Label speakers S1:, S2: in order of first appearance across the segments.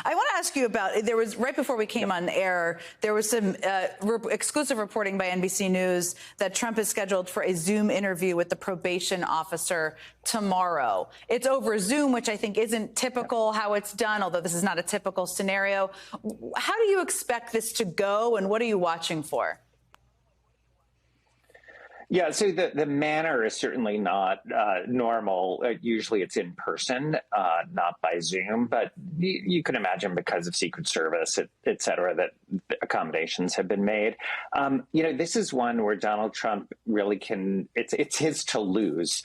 S1: I want to ask you about, there was, right before we came on air, there was some exclusive reporting by NBC News that Trump is scheduled for a Zoom interview with the probation officer tomorrow. It's over Zoom, which I think isn't typical how it's done, although this is not a typical scenario. How do you expect this to go, and what are you watching for?
S2: Yeah, so the manner is certainly not normal. Usually it's in person, not by Zoom, but you can imagine because of Secret Service, et cetera, that accommodations have been made. This is one where Donald Trump really it's his to lose.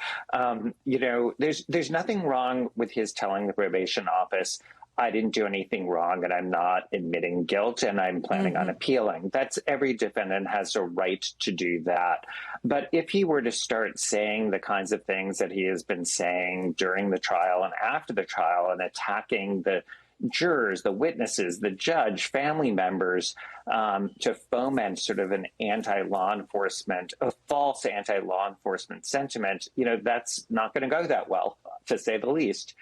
S2: There's nothing wrong with his telling the probation office, I didn't do anything wrong and I'm not admitting guilt and I'm planning on appealing. Every defendant has a right to do that. But if he were to start saying the kinds of things that he has been saying during the trial and after the trial and attacking the jurors, the witnesses, the judge, family members, to foment sort of an anti-law enforcement, a false anti-law enforcement sentiment, that's not going to go that well, to say the least.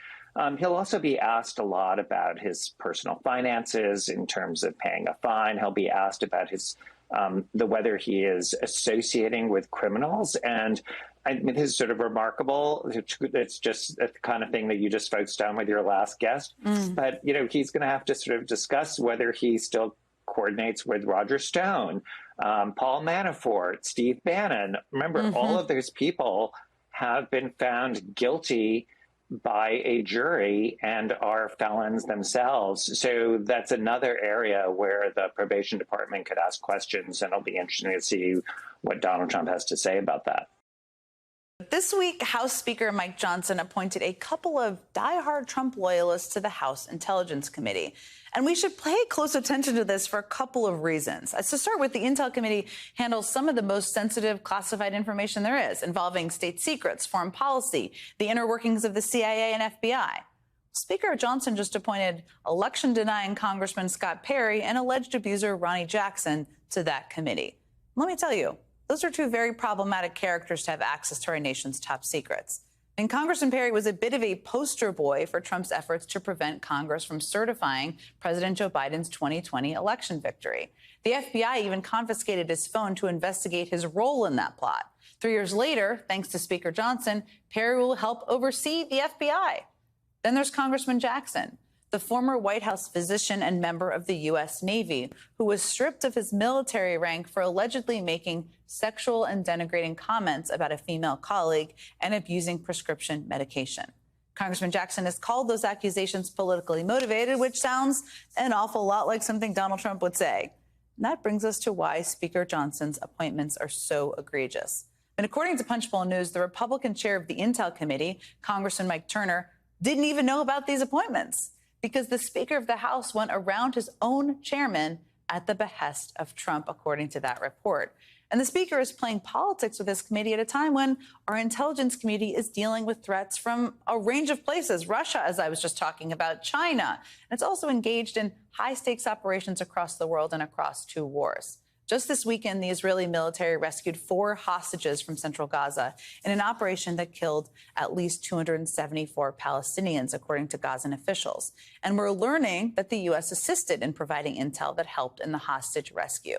S2: He'll also be asked a lot about his personal finances in terms of paying a fine. He'll be asked about whether he is associating with criminals. And I mean, this is sort of remarkable. It's just the kind of thing that you just focused on with your last guest. But, he's going to have to sort of discuss whether he still coordinates with Roger Stone, Paul Manafort, Steve Bannon. Remember, all of those people have been found guilty by a jury and are felons themselves. So that's another area where the probation department could ask questions, and it'll be interesting to see what Donald Trump has to say about that.
S1: This week, House Speaker Mike Johnson appointed a couple of diehard Trump loyalists to the House Intelligence Committee. And we should pay close attention to this for a couple of reasons. To start with, the Intel Committee handles some of the most sensitive classified information there is, involving state secrets, foreign policy, the inner workings of the CIA and FBI. Speaker Johnson just appointed election-denying Congressman Scott Perry and alleged abuser Ronnie Jackson to that committee. Let me tell you, those are two very problematic characters to have access to our nation's top secrets. And Congressman Perry was a bit of a poster boy for Trump's efforts to prevent Congress from certifying President Joe Biden's 2020 election victory. The FBI even confiscated his phone to investigate his role in that plot. 3 years later, thanks to Speaker Johnson, Perry will help oversee the FBI. Then there's Congressman Jackson, the former White House physician and member of the U.S. Navy, who was stripped of his military rank for allegedly making sexual and denigrating comments about a female colleague and abusing prescription medication. Congressman Jackson has called those accusations politically motivated, which sounds an awful lot like something Donald Trump would say. And that brings us to why Speaker Johnson's appointments are so egregious. And according to Punchbowl News, the Republican chair of the Intel Committee, Congressman Mike Turner, didn't even know about these appointments, because the Speaker of the House went around his own chairman at the behest of Trump, according to that report. And the Speaker is playing politics with this committee at a time when our intelligence community is dealing with threats from a range of places. Russia, as I was just talking about, China. And it's also engaged in high-stakes operations across the world and across two wars. Just this weekend, the Israeli military rescued 4 hostages from central Gaza in an operation that killed at least 274 Palestinians, according to Gazan officials. And we're learning that the U.S. assisted in providing intel that helped in the hostage rescue.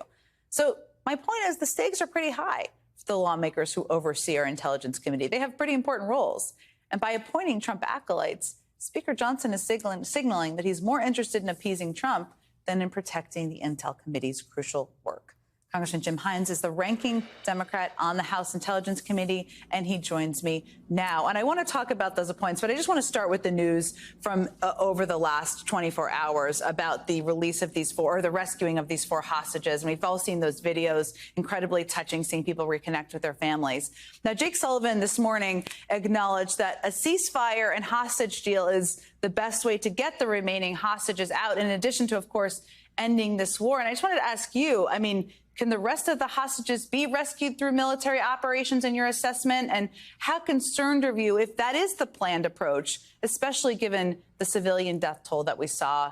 S1: So my point is the stakes are pretty high for the lawmakers who oversee our Intelligence Committee. They have pretty important roles. And by appointing Trump acolytes, Speaker Johnson is signaling that he's more interested in appeasing Trump than in protecting the Intel Committee's crucial work. Congressman Jim Hines is the ranking Democrat on the House Intelligence Committee, and he joins me now. And I want to talk about those appointments, but I just want to start with the news from over the last 24 hours about the release of these 4, or the rescuing of these 4 hostages. And we've all seen those videos, incredibly touching, seeing people reconnect with their families. Now, Jake Sullivan this morning acknowledged that a ceasefire and hostage deal is the best way to get the remaining hostages out, in addition to, of course, ending this war. And I just wanted to ask you, I mean, can the rest of the hostages be rescued through military operations in your assessment? And how concerned are you if that is the planned approach, especially given the civilian death toll that we saw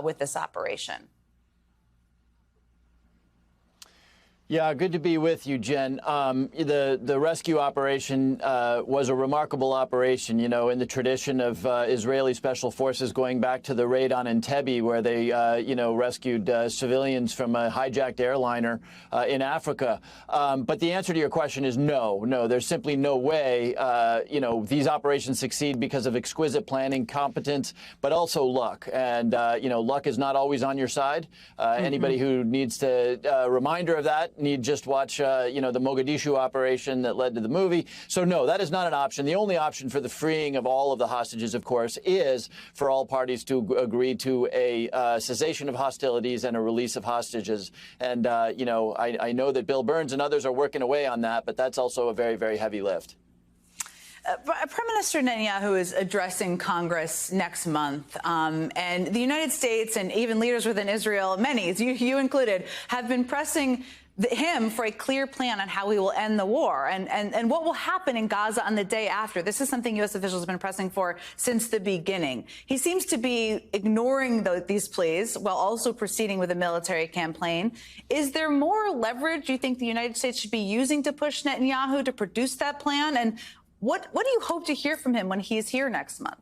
S1: with this operation?
S3: Yeah, good to be with you, Jen. The rescue operation was a remarkable operation, you know, in the tradition of Israeli special forces going back to the raid on Entebbe, where they, rescued civilians from a hijacked airliner in Africa. But the answer to your question is no, there's simply no way, these operations succeed because of exquisite planning, competence, but also luck. And, luck is not always on your side. Anybody who needs to reminder of that need just watch, the Mogadishu operation that led to the movie. So, no, that is not an option. The only option for the freeing of all of the hostages, of course, is for all parties to agree to a cessation of hostilities and a release of hostages. And, I know that Bill Burns and others are working away on that, but that's also a very, very heavy lift.
S1: Prime Minister Netanyahu is addressing Congress next month, and the United States and even leaders within Israel, many, you included, have been pressing him for a clear plan on how we will end the war and what will happen in Gaza on the day after. This is something U.S. officials have been pressing for since the beginning. He seems to be ignoring these pleas while also proceeding with a military campaign. Is there more leverage you think the United States should be using to push Netanyahu to produce that plan? And what do you hope to hear from him when he's here next month?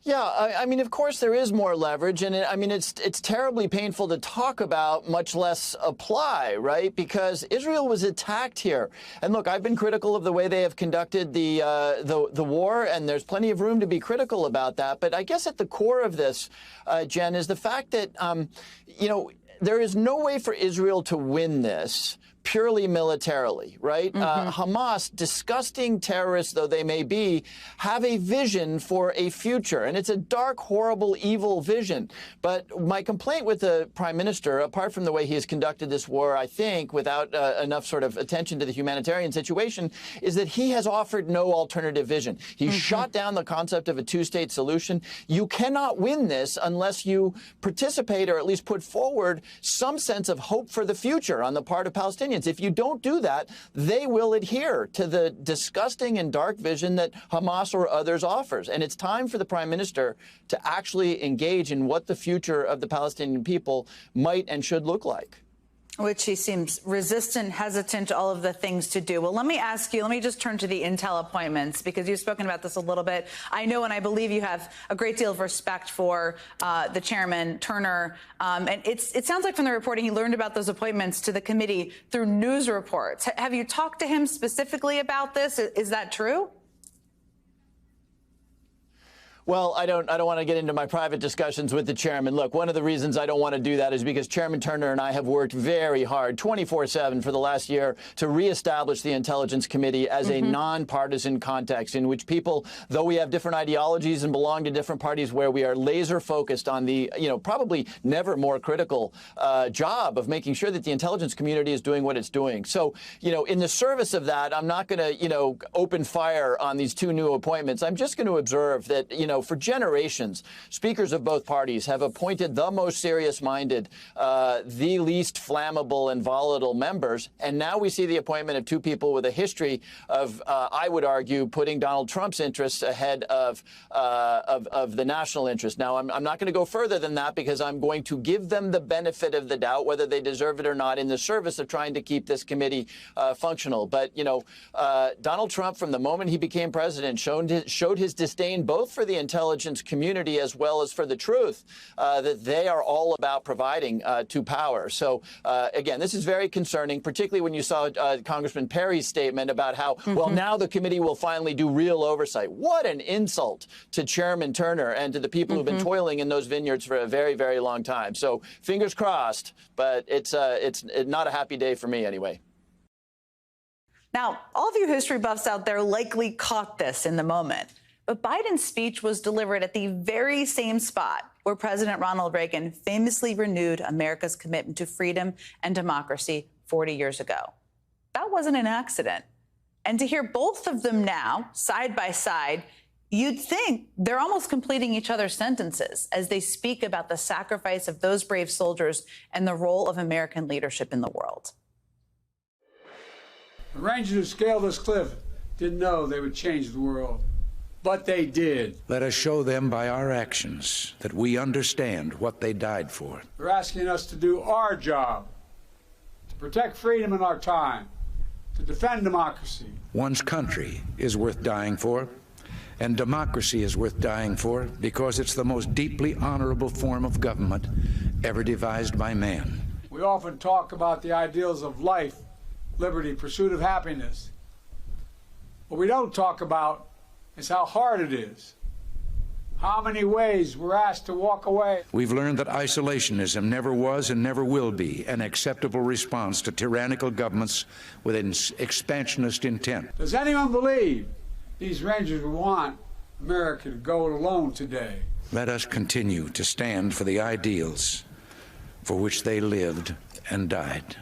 S3: Yeah, I mean, of course, there is more leverage. And it's terribly painful to talk about, much less apply, right? Because Israel was attacked here. And look, I've been critical of the way they have conducted the war, and there's plenty of room to be critical about that. But I guess at the core of this, Jen, is the fact that, there is no way for Israel to win this purely militarily, right? Hamas, disgusting terrorists though they may be, have a vision for a future. And it's a dark, horrible, evil vision. But my complaint with the prime minister, apart from the way he has conducted this war, I think, without enough sort of attention to the humanitarian situation, is that he has offered no alternative vision. He shot down the concept of a two-state solution. You cannot win this unless you participate or at least put forward some sense of hope for the future on the part of Palestinians. If you don't do that, they will adhere to the disgusting and dark vision that Hamas or others offers. And it's time for the prime minister to actually engage in what the future of the Palestinian people might and should look like.
S1: Which he seems resistant, hesitant to all of the things to do. Well, let me just turn to the intel appointments, because you've spoken about this a little bit. I know and I believe you have a great deal of respect for the chairman, Turner. And it sounds like from the reporting he learned about those appointments to the committee through news reports. Have you talked to him specifically about this? Is that true?
S3: Well, I don't want to get into my private discussions with the chairman. Look, one of the reasons I don't want to do that is because Chairman Turner and I have worked very hard 24/7 for the last year to reestablish the Intelligence Committee as a nonpartisan context in which people, though we have different ideologies and belong to different parties, where we are laser focused on the, probably never more critical job of making sure that the intelligence community is doing what it's doing. So, in the service of that, I'm not going to, open fire on these two new appointments. I'm just going to observe that, for generations, speakers of both parties have appointed the most serious-minded, the least flammable and volatile members. And now we see the appointment of two people with a history of, I would argue, putting Donald Trump's interests ahead of the national interest. Now, I'm not going to go further than that, because I'm going to give them the benefit of the doubt, whether they deserve it or not, in the service of trying to keep this committee functional. But, Donald Trump, from the moment he became president, showed his disdain both for the intelligence community as well as for the truth that they are all about providing to power. So, again, this is very concerning, particularly when you saw Congressman Perry's statement about how, well, now the committee will finally do real oversight. What an insult to Chairman Turner and to the people who've been toiling in those vineyards for a very, very long time. So fingers crossed, but it's not a happy day for me anyway.
S1: Now, all of you history buffs out there likely caught this in the moment. But Biden's speech was delivered at the very same spot where President Ronald Reagan famously renewed America's commitment to freedom and democracy 40 years ago. That wasn't an accident. And to hear both of them now, side by side, you'd think they're almost completing each other's sentences as they speak about the sacrifice of those brave soldiers and the role of American leadership in the world.
S4: The Rangers who scaled this cliff didn't know they would change the world. but they did.
S5: Let us show them by our actions that we understand what they died for.
S4: They're asking us to do our job, to protect freedom in our time, to defend democracy.
S5: One's country is worth dying for, and democracy is worth dying for because it's the most deeply honorable form of government ever devised by man.
S4: We often talk about the ideals of life, liberty, pursuit of happiness. What we don't talk about is how hard it is, how many ways we're asked to walk away.
S5: We've learned that isolationism never was and never will be an acceptable response to tyrannical governments with an expansionist intent.
S4: Does anyone believe these Rangers would want America to go it alone today?
S5: Let us continue to stand for the ideals for which they lived and died.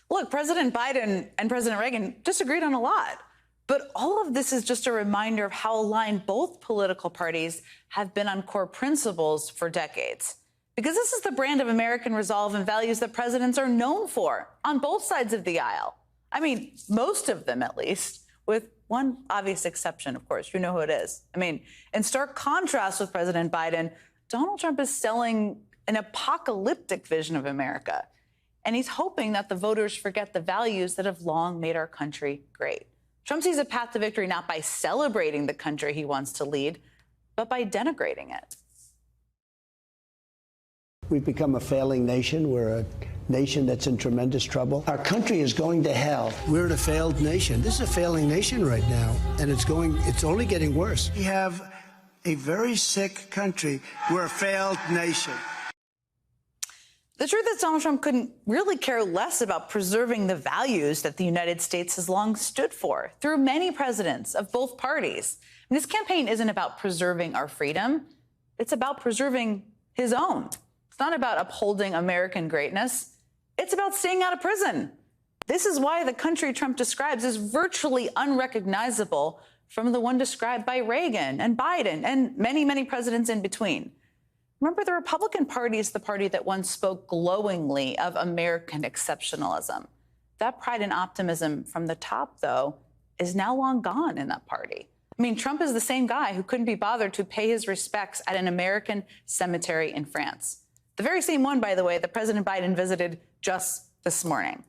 S1: Look, President Biden and President Reagan disagreed on a lot. But all of this is just a reminder of how aligned both political parties have been on core principles for decades. Because this is the brand of American resolve and values that presidents are known for on both sides of the aisle. I mean, most of them, at least, with one obvious exception, of course. You know who it is. I mean, in stark contrast with President Biden, Donald Trump is selling an apocalyptic vision of America. And he's hoping that the voters forget the values that have long made our country great. Trump sees a path to victory not by celebrating the country he wants to lead, but by denigrating it.
S6: We've become a failing nation. We're a nation that's in tremendous trouble. Our country is going to hell. We're in a failed nation. This is a failing nation right now, and it's only getting worse. We have a very sick country. We're a failed nation.
S1: The truth is Donald Trump couldn't really care less about preserving the values that the United States has long stood for through many presidents of both parties. And this campaign isn't about preserving our freedom. It's about preserving his own. It's not about upholding American greatness. It's about staying out of prison. This is why the country Trump describes is virtually unrecognizable from the one described by Reagan and Biden and many, many presidents in between. Remember, the Republican Party is the party that once spoke glowingly of American exceptionalism. That pride and optimism from the top, though, is now long gone in that party. I mean, Trump is the same guy who couldn't be bothered to pay his respects at an American cemetery in France. The very same one, by the way, that President Biden visited just this morning.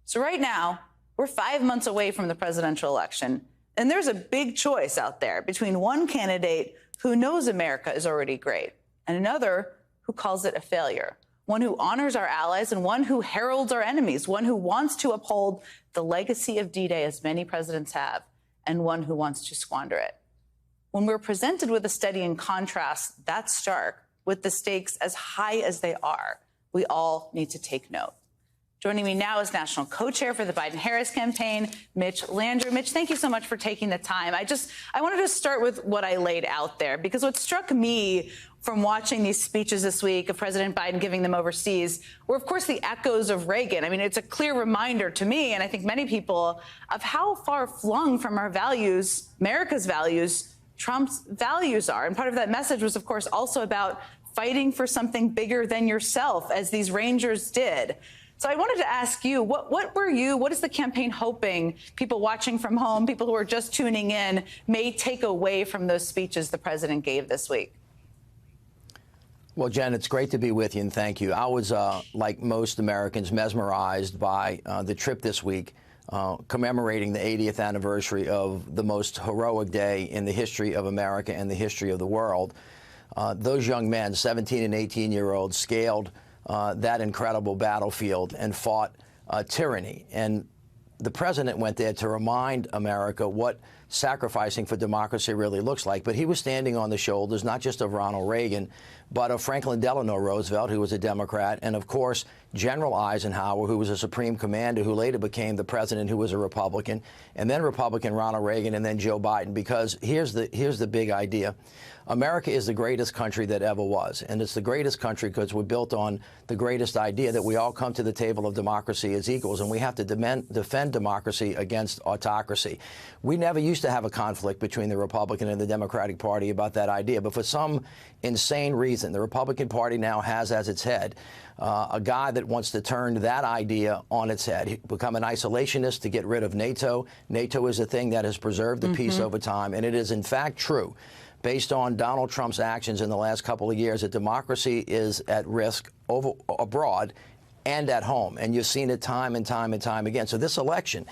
S1: So right now, we're 5 months away from the presidential election, and there's a big choice out there between one candidate who knows America is already great, and another who calls it a failure, one who honors our allies and one who heralds our enemies, one who wants to uphold the legacy of D-Day as many presidents have, and one who wants to squander it. When we're presented with a study in contrast that stark, with the stakes as high as they are, we all need to take note. Joining me now is National Co-Chair for the Biden-Harris campaign, Mitch Landrieu. Mitch, thank you so much for taking the time. I wanted to start with what I laid out there, because what struck me from watching these speeches this week of President Biden giving them overseas were, of course, the echoes of Reagan. I mean, it's a clear reminder to me, and I think many people, of how far flung from our values, America's values, Trump's values are. And part of that message was, of course, also about fighting for something bigger than yourself, as these Rangers did. So I wanted to ask you, what is the campaign hoping people watching from home, people who are just tuning in, may take away from those speeches the president gave this week?
S7: Well, Jen, it's great to be with you, and thank you. I was, like most Americans, mesmerized by the trip this week, commemorating the 80th anniversary of the most heroic day in the history of America and the history of the world. Those young men, 17 and 18-year-olds, scaled that incredible battlefield and fought tyranny. And the president went there to remind America what sacrificing for democracy really looks like. But he was standing on the shoulders not just of Ronald Reagan, but of Franklin Delano Roosevelt, who was a Democrat, and, of course, General Eisenhower, who was a supreme commander, who later became the president, who was a Republican, and then Republican Ronald Reagan, and then Joe Biden. Because here's the big idea. America is the greatest country that ever was, and it's the greatest country because we're built on the greatest idea that we all come to the table of democracy as equals, and we have to defend democracy against autocracy. We never used used to have a conflict between the Republican and the Democratic Party about that idea. But for some insane reason, the Republican Party now has as its head a guy that wants to turn that idea on its head, become an isolationist to get rid of NATO. NATO is a thing that has preserved the peace over time. And it is, in fact, true, based on Donald Trump's actions in the last couple of years, that democracy is at risk abroad and at home. And you've seen it time and time and time again. So this election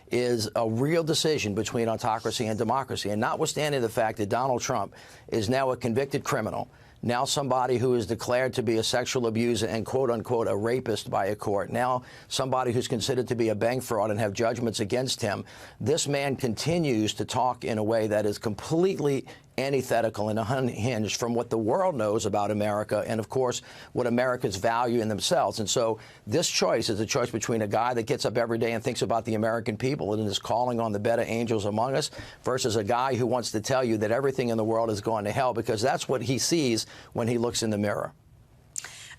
S7: is a real decision between autocracy and democracy. And notwithstanding the fact that Donald Trump is now a convicted criminal, now somebody who is declared to be a sexual abuser and, quote unquote, a rapist by a court, now somebody who's considered to be a bank fraud and have judgments against him, this man continues to talk in a way that is completely antithetical and unhinged from what the world knows about America and, of course, what Americans value in themselves. And so this choice is a choice between a guy that gets up every day and thinks about the American people and is calling on the better angels among us versus a guy who wants to tell you that everything in the world is going to hell, because that's what he sees when he looks in the mirror.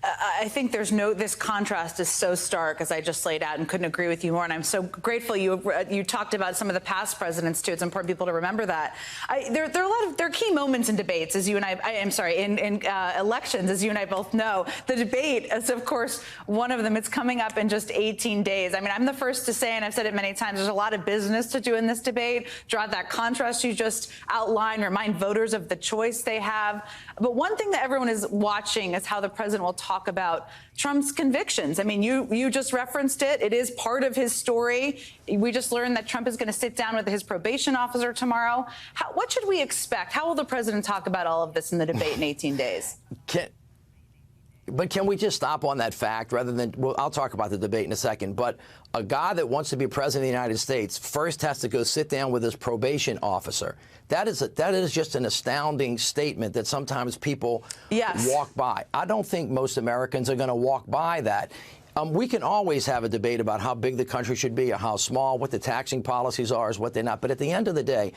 S1: I think this contrast is so stark, as I just laid out, and couldn't agree with you more. And I'm so grateful you talked about some of the past presidents too. It's important for people to remember that. There are key moments in debates, as you and in elections, as you and I both know. The debate is, of course, one of them. It's coming up in just 18 days. I mean, I'm the first to say, and I've said it many times, there's a lot of business to do in this debate. Draw that contrast you just outlined, remind voters of the choice they have. But one thing that everyone is watching is how the president will talk about Trump's convictions. I mean, you just referenced it. It is part of his story. We just learned that Trump is going to sit down with his probation officer tomorrow. What should we expect? How will the president talk about all of this in the debate in 18 days?
S7: But can we just stop on that fact rather than, well, I'll talk about the debate in a second, but a guy that wants to be president of the United States first has to go sit down with his probation officer. That is just an astounding statement that sometimes people walk by. I don't think most Americans are going to walk by that. We can always have a debate about how big the country should be or how small, what the taxing policies are, what they're not. But at the end of the day,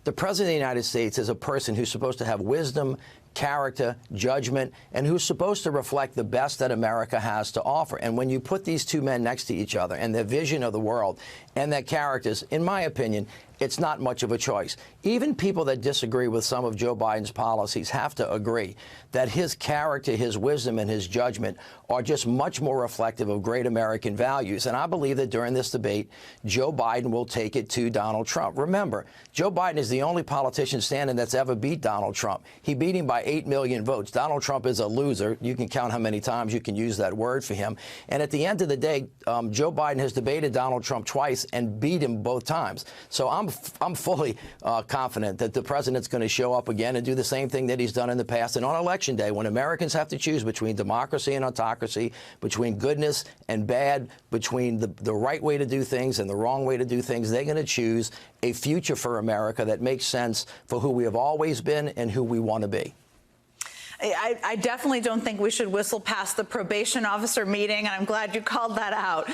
S7: the president of the United States is a person who's supposed to have wisdom, character, judgment, and who's supposed to reflect the best that America has to offer. And when you put these two men next to each other and their vision of the world and their characters, in my opinion, it's not much of a choice. Even people that disagree with some of Joe Biden's policies have to agree that his character, his wisdom, and his judgment are just much more reflective of great American values. And I believe that during this debate, Joe Biden will take it to Donald Trump. Remember, Joe Biden is the only politician standing that's ever beat Donald Trump. He beat him by 8 million votes. Donald Trump is a loser. You can count how many times you can use that word for him. And at the end of the day, Joe Biden has debated Donald Trump twice and beat him both times. So I'm fully confident that the president's going to show up again and do the same thing that he's done in the past. And on Election Day, when Americans have to choose between democracy and autocracy, between goodness and bad, between the right way to do things and the wrong way to do things, they're going to choose a future for America that makes sense for who we have always been and who we want to be.
S1: I definitely don't think we should whistle past the probation officer meeting, and I'm glad you called that out.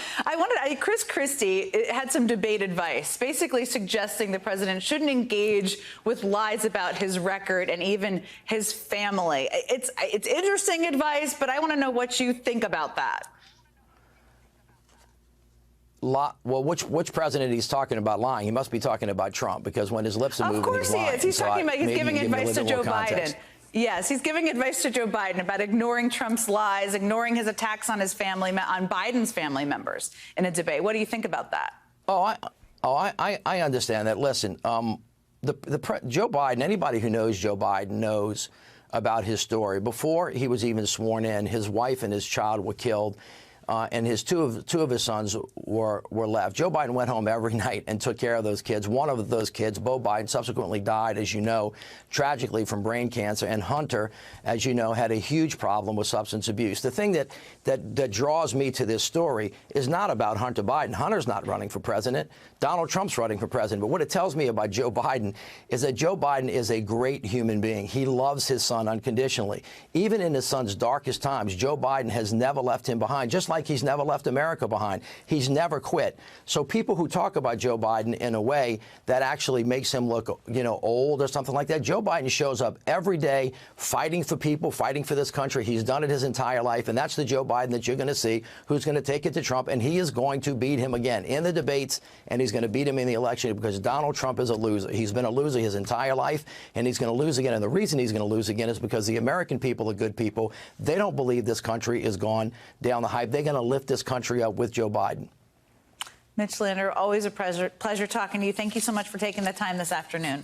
S1: Chris Christie had some debate advice, basically suggesting the president shouldn't engage with lies about his record and even his family. It's interesting advice, but I want to know what you think about that.
S7: Well, which president he's talking about lying? He must be talking about Trump, because when his lips are moving, he's lying.
S1: Of course he is. He's talking about, he's giving advice to Joe Biden. Yes, he's giving advice to Joe Biden about ignoring Trump's lies, ignoring his attacks on his family, on Biden's family members in a debate. What do you think about that?
S7: I understand that. Listen, Joe Biden, anybody who knows Joe Biden knows about his story. Before he was even sworn in, his wife and his child were killed. And his two of his sons were left. Joe Biden went home every night and took care of those kids. One of those kids, Beau Biden, subsequently died, as you know, tragically from brain cancer. And Hunter, as you know, had a huge problem with substance abuse. The thing that draws me to this story is not about Hunter Biden. Hunter's not running for president. Donald Trump's running for president. But what it tells me about Joe Biden is that Joe Biden is a great human being. He loves his son unconditionally. Even in his son's darkest times, Joe Biden has never left him behind, just like like he's never left America behind. He's never quit. So people who talk about Joe Biden in a way that actually makes him look, old or something like that, Joe Biden shows up every day fighting for people, fighting for this country. He's done it his entire life, and that's the Joe Biden that you're going to see, who's going to take it to Trump, and he is going to beat him again in the debates, and he's going to beat him in the election because Donald Trump is a loser. He's been a loser his entire life, and he's going to lose again. And the reason he's going to lose again is because the American people are good people. They don't believe this country is gone down the hype. They're going to lift this country up with Joe Biden.
S1: Mitch Lander, always a pleasure talking to you. Thank you so much for taking the time this afternoon.